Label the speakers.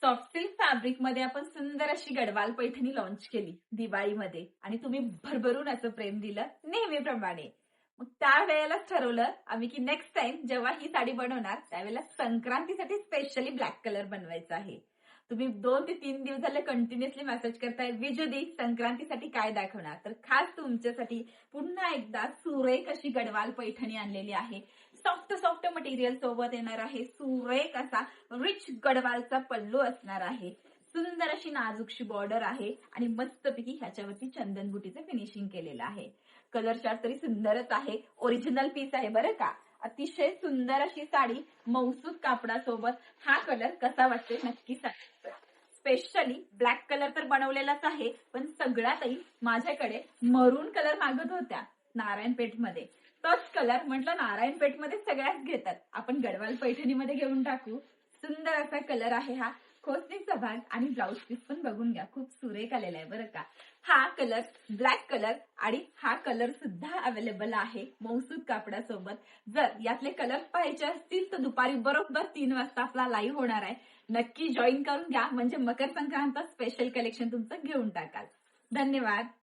Speaker 1: Soft silk fabric मध्ये आपण सुंदर अशी गडवाल पैठणी लॉन्च केली दिवाळीमध्ये आणि तुम्ही भरभरून असं प्रेम दिलं नेहमीप्रमाणे. मग त्यावेळेलाच ठरवलं आम्ही की नेक्स्ट टाइम जेव्हा ही साडी बनवणार त्यावेळेला संक्रांतीसाठी स्पेशली ब्लॅक कलर बनवायचा आहे. तुम्ही 2 ते 3 दिवस झाले कंटिन्युअसली मेसेज करताय विजुदी संक्रांतीसाठी काय दाखवणार, तर खास तुमच्यासाठी पुन्हा एकदा सुरेख अशी गडवाल पैठणी आणलेली आहे. सॉफ्ट सॉफ्ट मटेरियल सोबत येणार आहे. सुरेख असा रिच गडवालचा पल्लू असणार आहे. सुंदर अशी नाजूकशी बॉर्डर आहे आणि मस्तपैकी ह्याच्यावरती चंदन बुटीचं फिनिशिंग केलेलं आहे. कलर चार्ट तरी सुंदरच आहे. ओरिजिनल पीस आहे बरं का. अतिशय सुंदर अशी साडी मौसूद कापडासोबत. हा कलर कसा वाटतोय नक्की सांगा. स्पेशली ब्लॅक कलर तर बनवलेलाच आहे, पण सगळ्यातही माझ्याकडे मरून कलर मागत होत्या नारायणपेठमध्ये. तोच कलर म्हटलं नारायणपेठमध्ये सगळ्याच घेतात, आपण गडवाल पैठणीमध्ये घेऊन टाकू. सुंदर असा कलर आहे हा. खोचणीचा भाग आणि ब्लाऊज पीस पण बघून घ्या, खूप सुरेख आलेला आहे बरं का. हा कलर ब्लॅक कलर आणि हा कलर सुद्धा अवेलेबल आहे मौसूद कापडासोबत. जर यातले कलर पाहायचे असतील तर दुपारी बरोबर 3 वाजता आपला लाईव्ह होणार आहे. नक्की जॉईन करून घ्या, म्हणजे मकर संक्रांत स्पेशल कलेक्शन तुमचं घेऊन टाकाल. धन्यवाद.